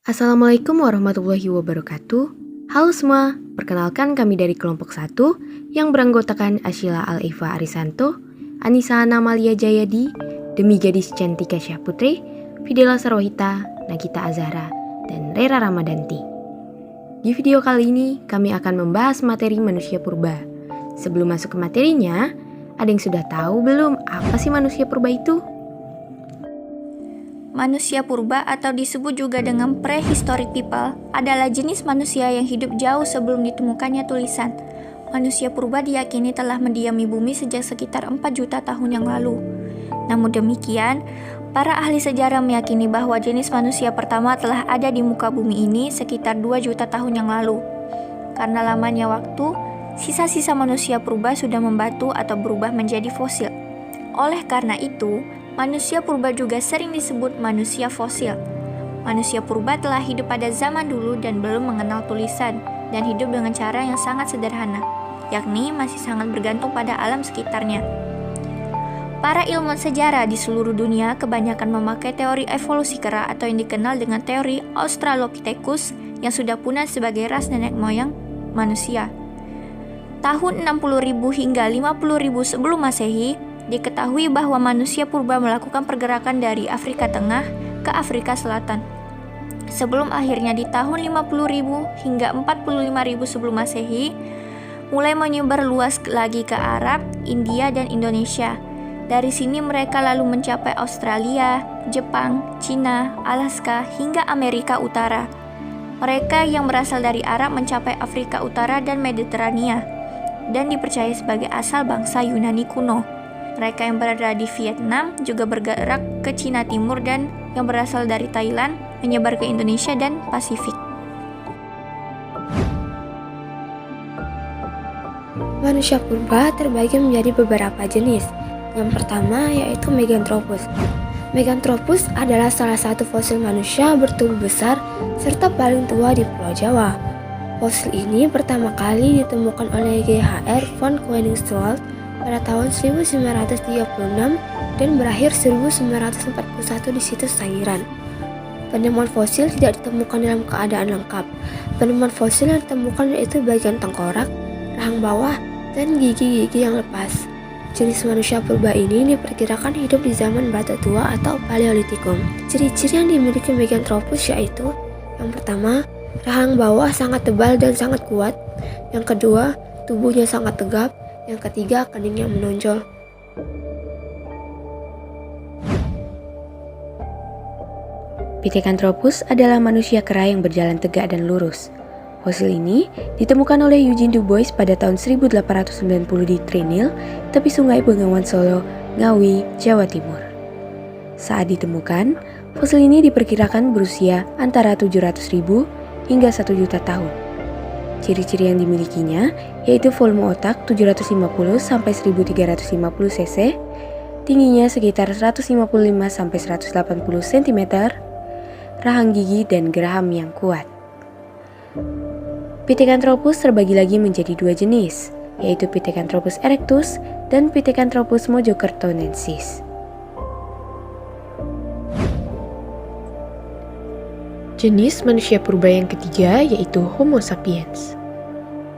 Assalamualaikum warahmatullahi wabarakatuh. Halo semua, perkenalkan kami dari kelompok 1 yang beranggotakan Ashila Al-Eva Arisanto, Anissa Namalia Jayadi, Demi Gadis Cantika Syahputri, Fidela Sarohita, Nagita Azahra, dan Rera Ramadanti. Di video kali ini, kami akan membahas materi manusia purba. Sebelum masuk ke materinya, ada yang sudah tahu belum apa sih manusia purba itu? Manusia purba atau disebut juga dengan prehistoric people adalah jenis manusia yang hidup jauh sebelum ditemukannya tulisan. Manusia purba diyakini telah mendiami bumi sejak sekitar 4 juta tahun yang lalu. Namun demikian, para ahli sejarah meyakini bahwa jenis manusia pertama telah ada di muka bumi ini sekitar 2 juta tahun yang lalu. Karena lamanya waktu, sisa-sisa manusia purba sudah membatu atau berubah menjadi fosil. Oleh karena itu, manusia purba juga sering disebut manusia fosil. Manusia purba telah hidup pada zaman dulu dan belum mengenal tulisan, dan hidup dengan cara yang sangat sederhana, yakni masih sangat bergantung pada alam sekitarnya. Para ilmuwan sejarah di seluruh dunia kebanyakan memakai teori evolusi kera atau yang dikenal dengan teori Australopithecus yang sudah punah sebagai ras nenek moyang manusia. Tahun 60.000 hingga 50.000 sebelum Masehi, diketahui bahwa manusia purba melakukan pergerakan dari Afrika Tengah ke Afrika Selatan. Sebelum akhirnya di tahun 50.000 hingga 45.000 sebelum Masehi, mulai menyebar luas lagi ke Arab, India, dan Indonesia. Dari sini mereka lalu mencapai Australia, Jepang, Cina, Alaska, hingga Amerika Utara. Mereka yang berasal dari Arab mencapai Afrika Utara dan Mediterania, dan dipercaya sebagai asal bangsa Yunani kuno. Mereka yang berada di Vietnam juga bergerak ke Cina Timur dan yang berasal dari Thailand menyebar ke Indonesia dan Pasifik. Manusia purba terbagi menjadi beberapa jenis. Yang pertama yaitu Meganthropus. Meganthropus adalah salah satu fosil manusia bertubuh besar serta paling tua di Pulau Jawa. Fosil ini pertama kali ditemukan oleh G.H.R. von Koenigswald pada tahun 1936 dan berakhir 1941 di situs Sangiran. Penemuan fosil tidak ditemukan dalam keadaan lengkap. Penemuan fosil yang ditemukan yaitu bagian tengkorak, rahang bawah, dan gigi-gigi yang lepas. Jenis manusia purba ini diperkirakan hidup di zaman Batu Tua atau Paleolitikum. Ciri-ciri yang dimiliki Meganthropus yaitu: yang pertama, rahang bawah sangat tebal dan sangat kuat. Yang kedua, tubuhnya sangat tegap. Yang ketiga, keningnya menonjol. Pithecanthropus adalah manusia kera yang berjalan tegak dan lurus. Fosil ini ditemukan oleh Eugene Du Bois pada tahun 1890 di Trinil, tepi sungai Bengawan Solo, Ngawi, Jawa Timur. Saat ditemukan, fosil ini diperkirakan berusia antara 700.000 hingga 1 juta tahun. Ciri-ciri yang dimilikinya yaitu volume otak 750 sampai 1350 cc, tingginya sekitar 155 sampai 180 cm, rahang gigi dan geraham yang kuat. Pithecanthropus terbagi lagi menjadi dua jenis, yaitu Pithecanthropus erectus dan Pithecanthropus mojokertonensis. Jenis manusia purba yang ketiga yaitu Homo sapiens.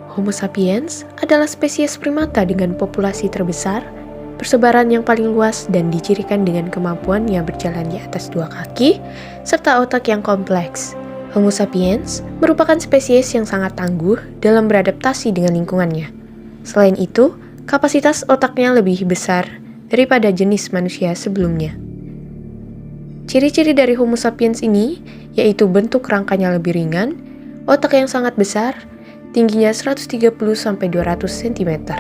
Homo sapiens adalah spesies primata dengan populasi terbesar, persebaran yang paling luas dan dicirikan dengan kemampuannya berjalan di atas dua kaki, serta otak yang kompleks. Homo sapiens merupakan spesies yang sangat tangguh dalam beradaptasi dengan lingkungannya. Selain itu, kapasitas otaknya lebih besar daripada jenis manusia sebelumnya. Ciri-ciri dari Homo sapiens ini yaitu bentuk rangkanya lebih ringan, otak yang sangat besar, tingginya 130-200 cm.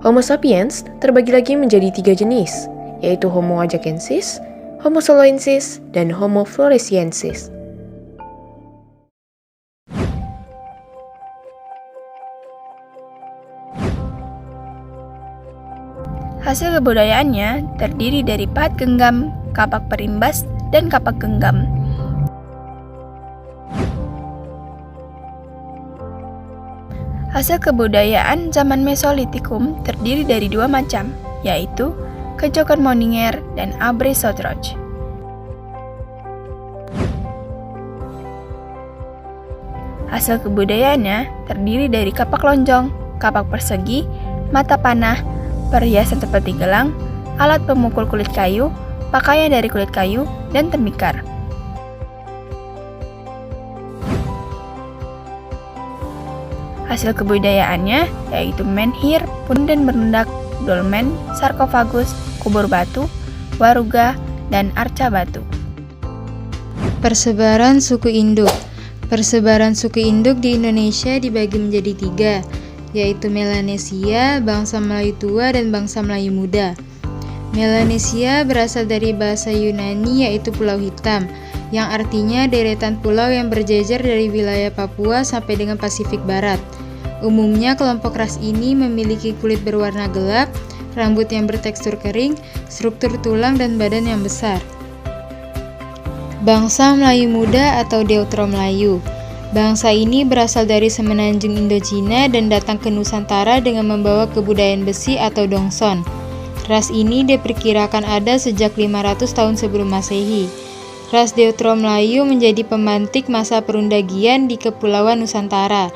Homo sapiens terbagi lagi menjadi 3 jenis, yaitu Homo ajacensis, Homo soloensis, dan Homo floresiensis. Hasil kebudayaannya terdiri dari pahat genggam, kapak perimbas, dan kapak genggam. Hasil kebudayaan zaman Mesolitikum terdiri dari dua macam, yaitu Kecokan Moninger dan Abre Sotroch. Hasil kebudayaannya terdiri dari kapak lonjong, kapak persegi, mata panah, perhiasan seperti gelang, alat pemukul kulit kayu, pakaian dari kulit kayu, dan tembikar. Hasil kebudayaannya yaitu menhir, punden berundak, dolmen, sarkofagus, kubur batu, waruga, dan arca batu. Persebaran suku induk. Persebaran suku induk di Indonesia dibagi menjadi 3, yaitu Melanesia, bangsa Melayu tua, dan bangsa Melayu muda. Melanesia berasal dari bahasa Yunani yaitu Pulau Hitam, yang artinya deretan pulau yang berjejer dari wilayah Papua sampai dengan Pasifik Barat. Umumnya kelompok ras ini memiliki kulit berwarna gelap, rambut yang bertekstur kering, struktur tulang dan badan yang besar. Bangsa Melayu muda atau Deutero Melayu. Bangsa ini berasal dari semenanjung Indochina dan datang ke Nusantara dengan membawa kebudayaan besi atau dongson. Ras ini diperkirakan ada sejak 500 tahun sebelum Masehi. Ras Deutero Melayu menjadi pemantik masa perundagian di Kepulauan Nusantara.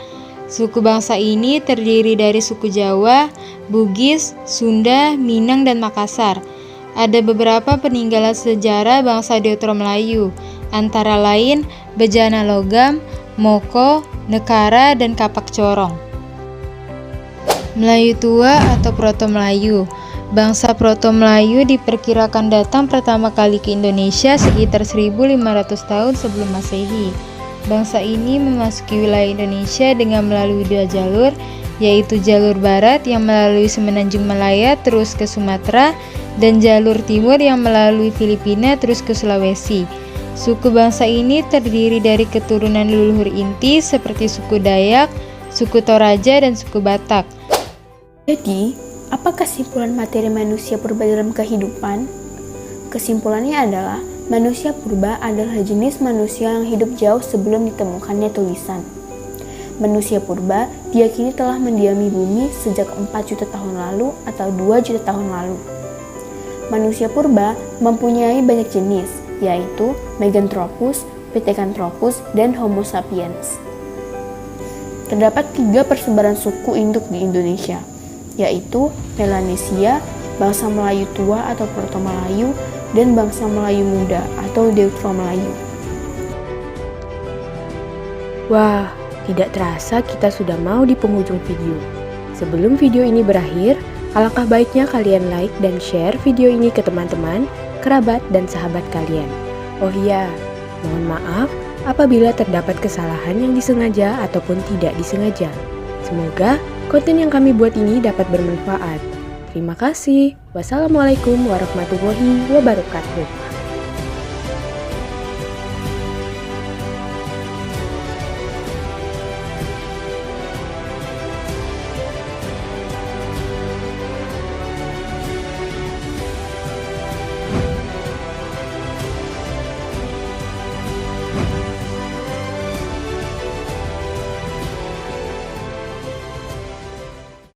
Suku bangsa ini terdiri dari suku Jawa, Bugis, Sunda, Minang, dan Makassar. Ada beberapa peninggalan sejarah bangsa Deutero Melayu, antara lain bejana logam, moko, nekara, dan kapak corong. Melayu tua atau Proto Melayu. Bangsa Proto Melayu diperkirakan datang pertama kali ke Indonesia sekitar 1500 tahun sebelum Masehi. Bangsa ini memasuki wilayah Indonesia dengan melalui 2 jalur, yaitu jalur barat yang melalui semenanjung Malaya terus ke Sumatera, dan jalur timur yang melalui Filipina terus ke Sulawesi. Suku bangsa ini terdiri dari keturunan leluhur inti seperti suku Dayak, suku Toraja, dan suku Batak. Jadi, apa kesimpulan materi manusia purba dalam kehidupan? Kesimpulannya adalah manusia purba adalah jenis manusia yang hidup jauh sebelum ditemukannya tulisan. Manusia purba diyakini telah mendiami bumi sejak 4 juta tahun lalu atau 2 juta tahun lalu. Manusia purba mempunyai banyak jenis, yaitu Meganthropus, Pithecanthropus, dan Homo sapiens. Terdapat 3 persebaran suku induk di Indonesia, yaitu Melanesia, bangsa Melayu tua atau Proto Melayu, dan bangsa Melayu muda atau Deutero Melayu. Wah, tidak terasa kita sudah mau di penghujung video. Sebelum video ini berakhir, alangkah baiknya kalian like dan share video ini ke teman-teman, kerabat, dan sahabat kalian. Oh iya, mohon maaf apabila terdapat kesalahan yang disengaja ataupun tidak disengaja. Semoga konten yang kami buat ini dapat bermanfaat. Terima kasih. Wassalamualaikum warahmatullahi wabarakatuh.